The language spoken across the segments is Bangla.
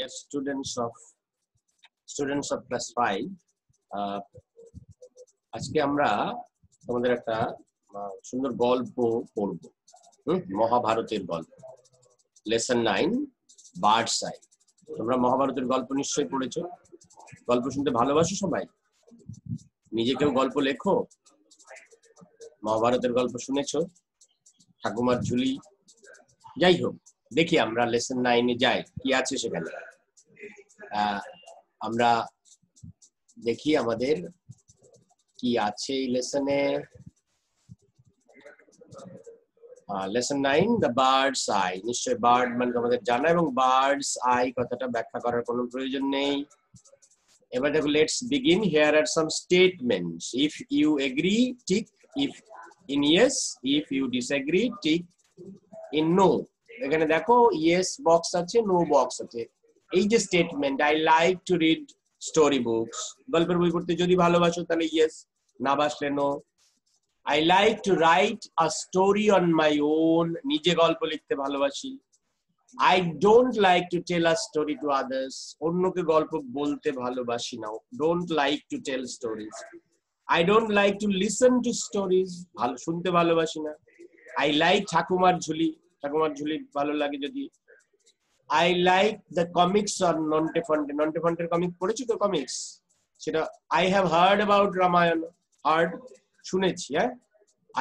Dear students of class 5, আজকে আমরা তোমাদের একটা সুন্দর গল্প পড়ব। মহাভারতের গল্প, লেসন 9 বার্ডস আই। তোমরা মহাভারতের গল্প নিশ্চয়ই পড়েছো। গল্প শুনতে ভালোবাসো সবাই? নিজে কেউ গল্প লেখো? মহাভারতের গল্প শুনেছো? ঠাকুমার ঝুলি? যাই হোক, দেখি আমরা লেসন 9-এ যাই, কি আছে সেখানে। আমরা দেখি আমাদের কি আছে এই লেসনে। লেসন 9 দ্য বার্ডস আই। নিশ্চয় বার্ড মানে আমাদের জানা, এবং বার্ডস আই কথাটা ব্যাখ্যা করার কোনো প্রয়োজন নেই। এবার দেখো, let's begin. Here are some statements. If you agree tick if in yes, if you disagree tick in no. এখানে দেখো ইয়েস বক্স আছে, নো বক্স আছে। এই যে statement, I like to read story books, গল্পের বই পড়তে যদি ভালোবাসো তাহলে ইয়েস, না বাসলে no. I like to write a story on my own, নিজে গল্প লিখতে ভালোবাসি। I don't like to tell a story to others, অন্যকে গল্প বলতে ভালোবাসি না। Don't like to tell stories. I don't like to listen to stories, ভালো শুনতে ভালোবাসি না। I like ঠাকুমার ঝুলি, ঠাকুমার ঝুলি ভালো লাগে যদি। I like the comics on Nonte ফন্টে, নন্টে ফন্টের কমিক পড়েছো তো? কমিক্স সেটা I have heard about Ramayana, heard শুনেছি। হ্যাঁ,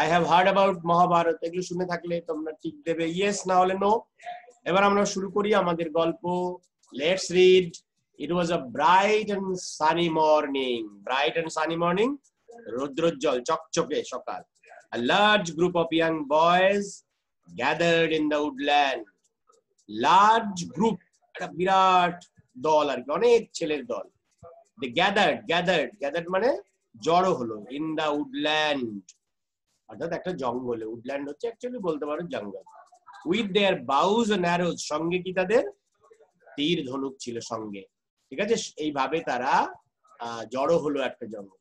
I have heard about Mahabharata, এগুলো শুনে থাকলে তোমরা ঠিক দেবে ইয়েস, না হলে নো। এবার আমরা শুরু করি আমাদের গল্প। Let's read. It was a bright and sunny morning. Bright and sunny morning, রৌদ্রোজ্জ্বল চকচকে সকাল। A large group of young boys gathered in the woodland. Large group, একটা বিরাট দল আর কি, অনেক ছেলের দল। They gathered মানে জড়ো হলো। In the woodland, অর্থাৎ একটা জঙ্গলে। উডল্যান্ড হচ্ছে অ্যাকচুয়ালি বলতে পারো জঙ্গল। With their bows and arrows, সঙ্গে কি তাদের তীর ধনুক ছিল সঙ্গে। ঠিক আছে, এইভাবে তারা জড়ো হলো একটা জঙ্গল।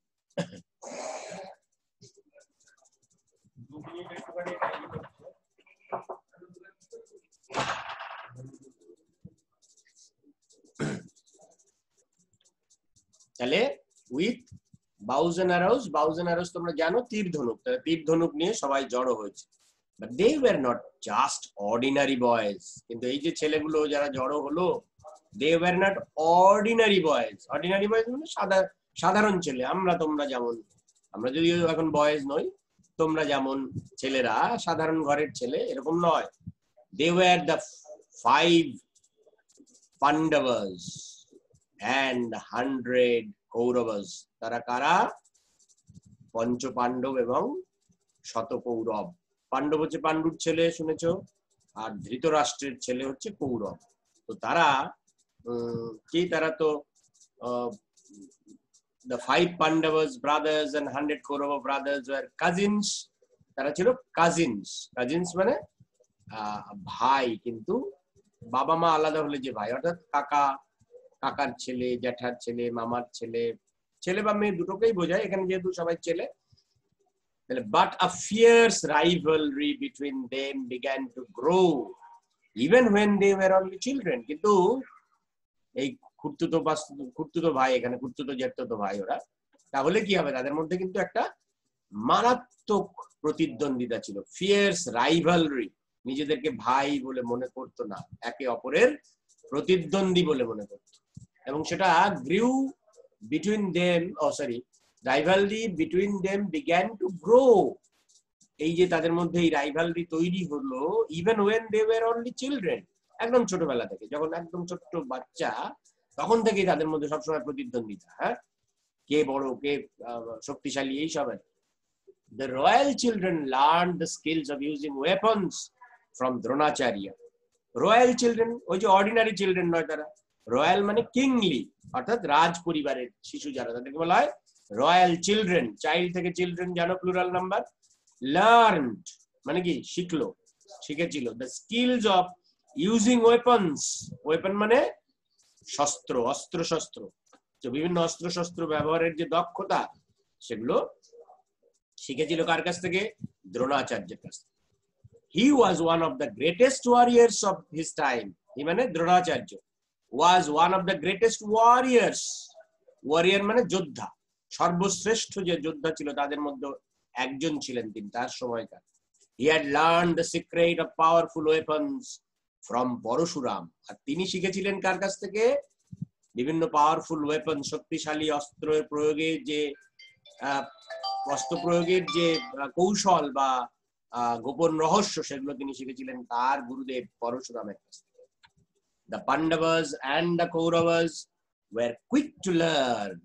তাহলে with bows and arrows, bows and arrows তোমরা জানো, তীর ধনুক। তাহলে তীর ধনুক নিয়ে সবাই জড়ো হয়েছে। But they were not just ordinary boys. কিন্তু এই যে ছেলেগুলো যারা জড়ো হলো, they were not ordinary boys. Ordinary boys মানে সাধারণ ছেলে। আমরা তোমরা যেমন, আমরা যদিও এখন বয়েজ নই, তোমরা যেমন ছেলেরা সাধারণ ঘরের ছেলে, এরকম নয়। They were the 5 Pandavas and 100 Kauravas. তারা কারা? পঞ্চ পাণ্ডব এবং 100 কৌরব। পাণ্ডব হচ্ছে পাণ্ডুর ছেলে, শুনেছো, আর ধৃতরাষ্ট্রের ছেলে হচ্ছে কৌরব। তো তারা কি? তারা তো the 5 Pandavas brothers and 100 Kaurava brothers were cousins. তারা ছিল কাজিনস। কাজিনস মানে ভাই, কিন্তু বাবা মা আলাদা হলে যে ভাই, অর্থাৎ কাকার ছেলে, জ্যাঠার ছেলে, মামার ছেলে, ছেলে বা মেয়ে দুটোকেই বোঝায় এখানে, যেহেতু সবাই ছেলে। But a fierce rivalry between them began to grow even when they were only children. কিন্তু এই খুড়তুতো ভাই, এখানে খুড়তুতো জ্যাঠতুতো ভাই ওরা, তাহলে কি হবে? তাদের মধ্যে কিন্তু একটা মারাত্মক প্রতিদ্বন্দ্বিতা ছিল। ফিয়ার্স রাইভালরি, নিজেদেরকে ভাই বলে মনে করতো না, একে অপরের প্রতিদ্বন্দ্বী বলে মনে করতো। এবং সেটা grew between them, rivalry between them began to grow. এই যে তাদের মধ্যে এই রাইভালরি তৈরি হলো even when they were only children, একদম ছোটবেলা থেকে, যখন একদম ছোট্ট বাচ্চা, তখন থেকেই তাদের মধ্যে সবসময় প্রতিদ্বন্দ্বিতা। হ্যাঁ, কে বড়, কে শক্তিশালী, এই সব। The royal children learned the skills of using weapons from Dronacharya. Royal children, ওই যে অর্ডিনারি চিলড্রেন নয় তারা। রয়্যাল মানে কিংলি, অর্থাৎ রাজ পরিবারের শিশু যারা, তাদেরকে বলা হয় রয়্যাল চিলড্রেন। চাইল্ড থেকে চিলড্রেন জানো, প্লুরাল নাম্বার। লার্নড মানে কি? শিখলো, শিখেছিল। The skills of using weapons, weapon মানে শস্ত্র, অস্ত্র শস্ত্র, বিভিন্ন অস্ত্র শস্ত্র ব্যবহারের যে দক্ষতা, সেগুলো শিখেছিল কার কাছ থেকে? দ্রোণাচার্যের কাছ থেকে। He was one of the greatest warriors of his time. He মানে Dronacharya. was one of the greatest warriors. Warrior মানে যোদ্ধা, সর্বশ্রেষ্ঠ যে যোদ্ধা ছিল তাদের মধ্যে একজন ছিলেন তিনি তার সময়কার। He had learned the secret of powerful weapons from Parashuram. আর তিনি শিখেছিলেন কার কাছ থেকে? বিভিন্ন পাওয়ারফুল ওয়েপন, শক্তিশালী অস্ত্র প্রয়োগের যে অস্ত্র প্রয়োগের যে কৌশল বা গোপন রহস্য, সেগুলো তিনি শিখেছিলেন তার গুরুদেব পরশুরামের কাছ থেকে। The Pandavas and the Kauravas were quick to learn.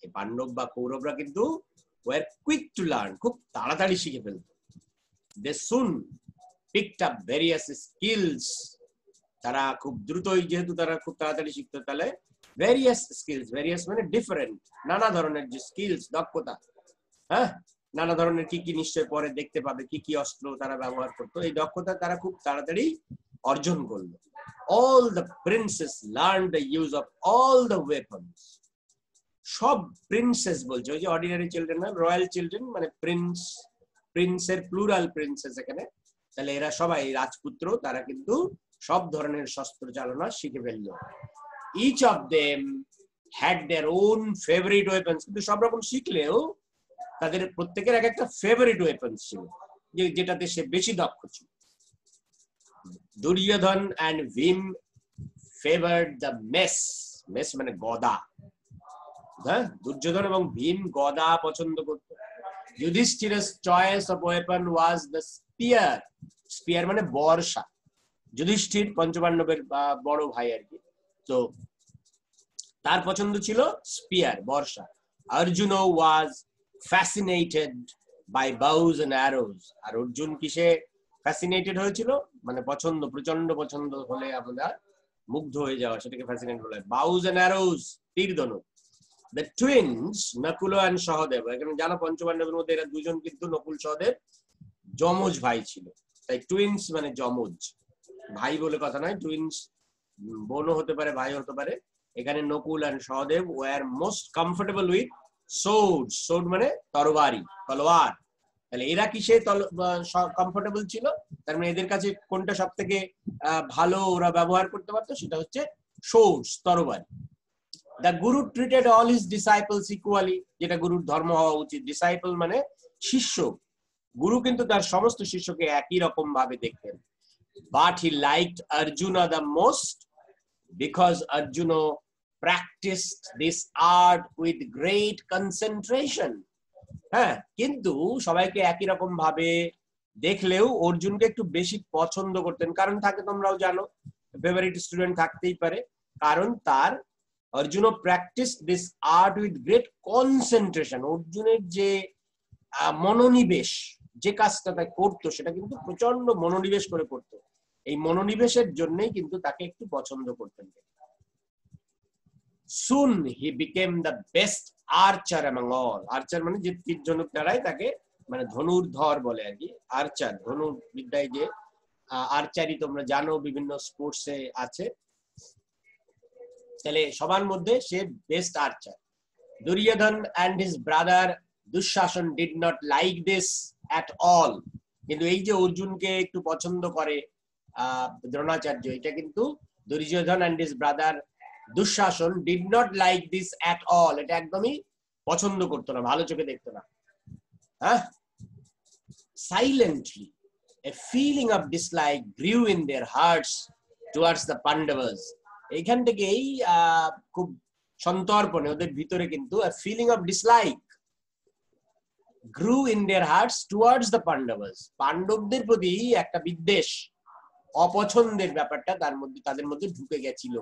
এই পাণ্ডব বা কৌরবরা কিন্তু were quick to learn, খুব তাড়াতাড়ি শিখে ফেলত। They soon picked up various skills. তারা খুব দ্রুতই, যেহেতু তারা খুব তাড়াতাড়ি শিখতো, তাহলে various skills, various মানে ডিফারেন্ট, নানা ধরনের যে স্কিলস, দক্ষতা, হ্যাঁ, নানা ধরনের কি কি নিশ্চয় পরে দেখতে পাবে, কি কি অস্ত্র তারা ব্যবহার করতো, এই দক্ষতা তারা খুব তাড়াতাড়ি অর্জন করলো। All the princes learned the use of all the weapons. সব প্রিন্সেস বলছে, ওই যে অর্ডিনারি চিলড্রেন না, রয়্যাল চিলড্রেন মানে প্রিন্স, প্রিন্সের প্লুরাল প্রিন্সেস এখানে, তাহলে এরা সবাই রাজপুত্র, তারা কিন্তু সব ধরনের শস্ত্র চালনা শিখে ফেললো। Each of them had their own favorite weapons. কিন্তু সব রকম শিখলেও তাদের প্রত্যেকের এক একটা ফেভারিট ওয়েপন্স ছিল, যেটাতে সে বেশি দক্ষ ছিল। Duryodhan and Bheem favored the mess. Mace মানে গদা, হ্যাঁ, দুর্যোধন এবং ভীম গদা পছন্দ করত। যুধিষ্ঠির's choice of weapon was the spear. Spear মানে বর্ষা। যুধিষ্ঠির পঞ্চপাণ্ডবের বড় ভাই আর কি, তো তার পছন্দ ছিল spear, Barsha. Arjun was fascinated by bows and arrows. আর অর্জুন কিসে ফ্যাসিনেটেড হয়েছিল? মানে পছন্দ, প্রচন্ড পছন্দ হলে আমরা মুগ্ধ হয়ে যাওয়া, সেটাকে ফ্যাসিনেট বলে। bows and arrows, তীর ধনুক। The twins Nakul and Sahadev, এখানে জানো পঞ্চপাণ্ডবের মধ্যে এরা দুজন কিন্তু নকুল সহদেব যমজ ভাই ছিল, তাই টুইন্স মানে যমজ ভাই বলে কথা নয়, টুইন্স বোনও হতে পারে, ভাই হতে পারে। এখানে Nakul and Sahadev were most comfortable with swords. sword মানে তরবারি, তলোয়ার। তাহলে এরা কিসে কমফোর্টেবল ছিল? তার মানে এদের কাছে কোনটা সব থেকে ভালো ওরা ব্যবহার করতে পারতো? সেটা হচ্ছে swords, তরবারি। The Guru treated all his disciples equally, যেটা গুরুর ধর্ম হওয়া উচিত। ডিসাইপল মানে শিষ্য, গুরু কিন্তু তার সমস্ত শিষ্যকে একই রকম ভাবে দেখতেন। But he liked Arjuna the most because Arjuna practiced this art with great concentration. হ্যাঁ, কিন্তু সবাইকে একই রকম ভাবে দেখলেও অর্জুনকে একটু বেশি পছন্দ করতেন। কারণ থাকে, তোমরাও জানো, ফেভারিট স্টুডেন্ট থাকতেই পারে। কারণ তার Arjun practice this art with great concentration. অর্জুনের যে মনোনিবেশ, যে কাজটা তাই করতো, সেটা কিন্তু প্রচন্ড মনোনিবেশ করে করতো। এই মনোনিবেশের জন্যই কিন্তু তাকে একটু পছন্দ করতেন। Soon he became the best archer among all. আর্চার মানে যে তীর ধনুক দ্বারাই, তাকে মানে ধনুর্ধর বলে আর কি। আর্চার, ধনু বিদ্যায় যে আর্চারি তোমরা জানো বিভিন্ন স্পোর্টসে আছে, তাহলে সবার মধ্যে সে best archer. Duryodhana and his brother Dushasana did not like this at all. কিন্তু এই যে অর্জুনকে একটু পছন্দ করে দ্রোণাচার্য, এটা কিন্তু Duryodhan and his brother Dushasana did not like this at all. এটা একদমই পছন্দ করতো না, ভালো চোখে দেখতো না। হ্যাঁ, silently a feeling of dislike grew in their hearts towards the Pandavas. এইখান থেকেই খুব সন্তর্পণে ওদের ভিতরে কিন্তু a feeling of dislike grew in their hearts towards the Pandavas. পাণ্ডবদের প্রতি একটা বিদ্বেষ, অপছন্দের ব্যাপারটা তাদের মধ্যে ঢুকে গেছিল।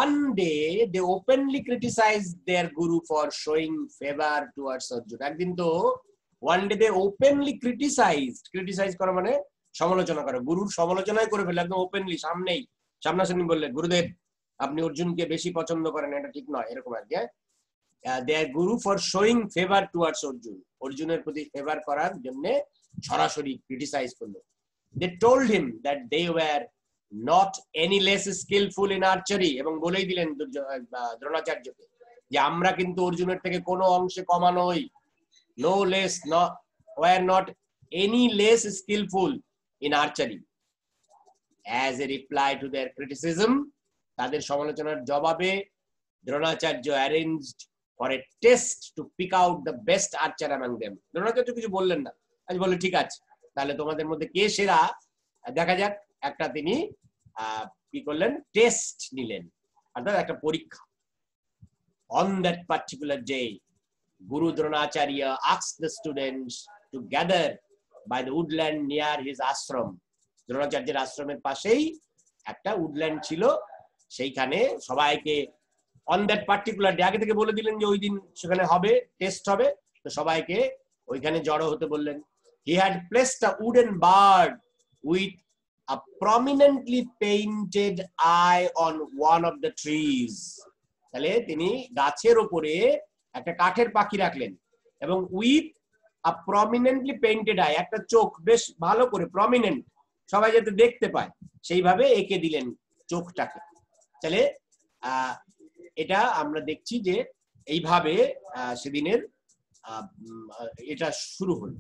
One day they openly criticized their guru for showing favor towards Arjuna. একদিন তো one day they openly criticized, criticize করা মানে সমালোচনা করা, গুরুর সমালোচনাই করে ফেলে একদম ওপেনলি, সামনাসামনি বললে, গুরুদেব আপনি অর্জুনকে বেশি পছন্দ করেন, এটা ঠিক নয়, এরকম আর কি। their guru for showing favor towards Arjun, অর্জুনের প্রতি ফেভার করার জন্য সরাসরি ক্রিটিসাইজ করলো। They told him that they were not any less skillful in archery, এবং বলেই দিলেন দ্রোণাচার্যকে যে আমরা কিন্তু অর্জুনের থেকে কোনো অংশে কমা নই। no less, were not any less skillful in archery. as a reply to their criticism, তাদের সমালোচনার জবাবে Dronacharya arranged for a test to pick out the best archer among them. Dronacharya কিছু বললেন না, আজ বললেন ঠিক আছে তাহলে তোমাদের মধ্যে কে সেরা দেখা যাক। একটা তিনি কি করলেন, টেস্ট নিলেন, অর্থাৎ একটা পরীক্ষা। On that particular day, Guru Dronacharya asked the students to gather by the woodland near his ashram. দ্রোণাচার্যের আশ্রমের পাশেই একটা উডল্যান্ড ছিল, সেইখানে সবাইকে on that particular day, আগে থেকে বলে দিলেন যে ওই দিন সেখানে হবে, টেস্ট হবে, তো সবাইকে ওইখানে জড়ো হতে বললেন। He had placed a wooden bird with a prominently painted eye on one of the trees. তাহলে তিনি গাছের উপরে একটা কাঠের পাখি রাখলেন এবং with a prominently painted I, একটা চোখ বেশ ভালো করে প্রমিনেন্ট, সবাই যাতে দেখতে পায় সেইভাবে এঁকে দিলেন চোখটাকে। তাহলে এটা আমরা দেখছি যে এইভাবে সেদিনের এটা শুরু হলো।